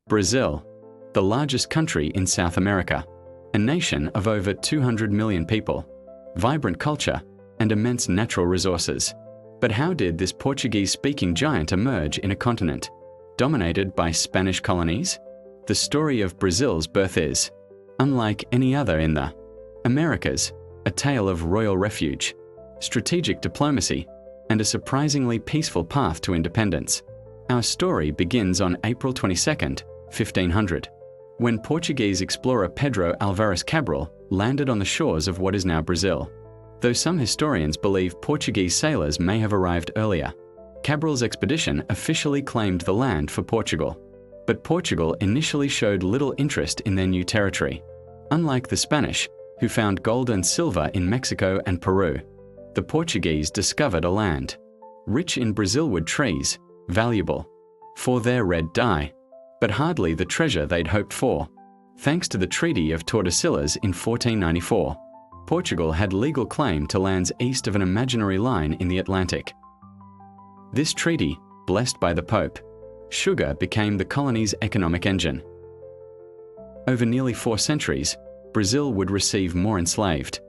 Brazil, the largest country in South America, a nation of over 200 million people, vibrant culture, and immense natural resources. But how did this Portuguese-speaking giant emerge in a continent dominated by Spanish colonies? The story of Brazil's birth is, unlike any other in the Americas, a tale of royal refuge, strategic diplomacy, and a surprisingly peaceful path to independence. Our story begins on April 22, 1500, when Portuguese explorer Pedro Álvares Cabral landed on the shores of what is now Brazil. Though some historians believe Portuguese sailors may have arrived earlier, Cabral's expedition officially claimed the land for Portugal. But Portugal initially showed little interest in their new territory. Unlike the Spanish, who found gold and silver in Mexico and Peru, the Portuguese discovered a land rich in Brazilwood trees, valuable for their red dye, but hardly the treasure they'd hoped for. Thanks to the Treaty of Tordesillas in 1494, Portugal had legal claim to lands east of an imaginary line in the Atlantic. This treaty, blessed by the Pope, sugar became the colony's economic engine. Over nearly 4 centuries, Brazil would receive more enslaved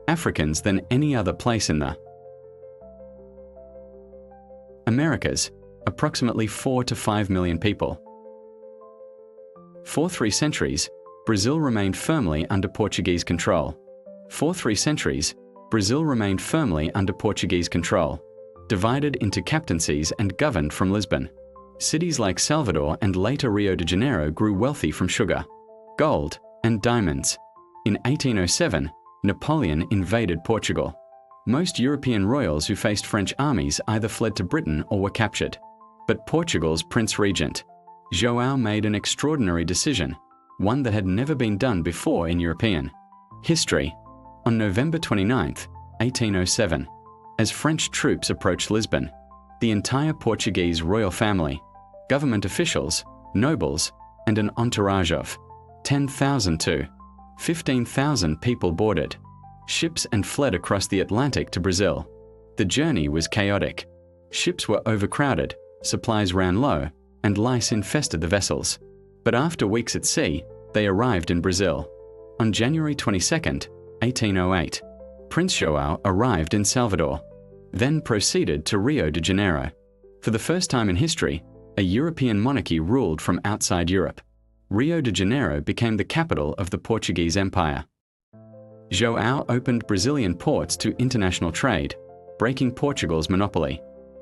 Africans than any other place in the Americas, approximately 4 to 5 million people. For 3 centuries, Brazil remained firmly under Portuguese control. For 3 centuries, Brazil remained firmly under Portuguese control, divided into captaincies and governed from Lisbon. Cities like Salvador and later Rio de Janeiro grew wealthy from sugar, gold, and diamonds. In 1807, Napoleon invaded Portugal. Most European royals who faced French armies either fled to Britain or were captured. But Portugal's Prince Regent João made an extraordinary decision, one that had never been done before in European history. On November 29, 1807, as French troops approached Lisbon, the entire Portuguese royal family, government officials, nobles, and an entourage of 10,000 to 15,000 people boarded ships and fled across the Atlantic to Brazil. The journey was chaotic. Ships were overcrowded, supplies ran low, and lice infested the vessels. But after weeks at sea, they arrived in Brazil. On January 22, 1808, Prince João arrived in Salvador, then proceeded to Rio de Janeiro. For the first time in history, a European monarchy ruled from outside Europe. Rio de Janeiro became the capital of the Portuguese Empire. João opened Brazilian ports to international trade, breaking Portugal's monopoly.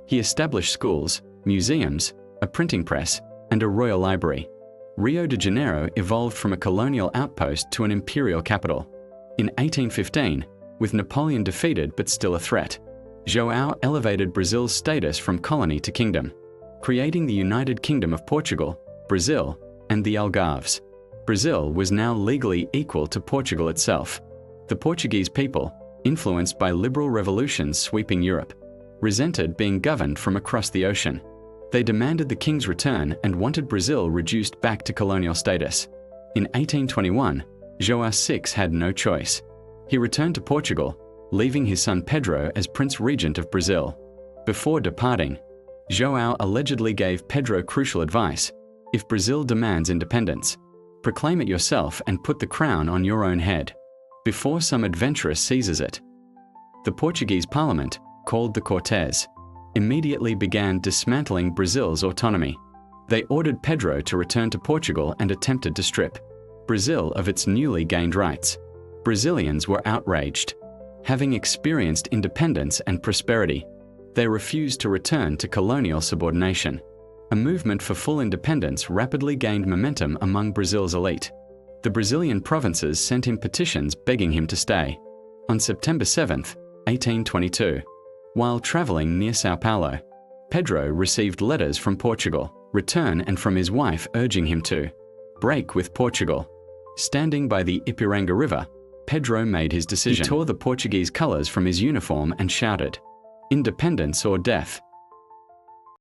He established schools, museums, a printing press, and a royal library. Rio de Janeiro evolved from a colonial outpost to an imperial capital. In 1815, with Napoleon defeated but still a threat, João elevated Brazil's status from colony to kingdom, creating the United Kingdom of Portugal, Brazil, and the Algarves. Brazil was now legally equal to Portugal itself. The Portuguese people, influenced by liberal revolutions sweeping Europe, resented being governed from across the ocean. They demanded the king's return and wanted Brazil reduced back to colonial status. In 1821, João VI had no choice. He returned to Portugal, leaving his son Pedro as Prince Regent of Brazil. Before departing, João allegedly gave Pedro crucial advice: if Brazil demands independence, proclaim it yourself and put the crown on your own head, before some adventurer seizes it. The Portuguese Parliament, called the Cortes, immediately began dismantling Brazil's autonomy. They ordered Pedro to return to Portugal and attempted to strip Brazil of its newly gained rights. Brazilians were outraged. Having experienced independence and prosperity, they refused to return to colonial subordination. A movement for full independence rapidly gained momentum among Brazil's elite. The Brazilian provinces sent him petitions begging him to stay. On September 7, 1822, while traveling near Sao Paulo, Pedro received letters from Portugal, return, and from his wife urging him to break with Portugal. Standing by the Ipiranga River, Pedro made his decision. He tore the Portuguese colours from his uniform and shouted, "Independence or death."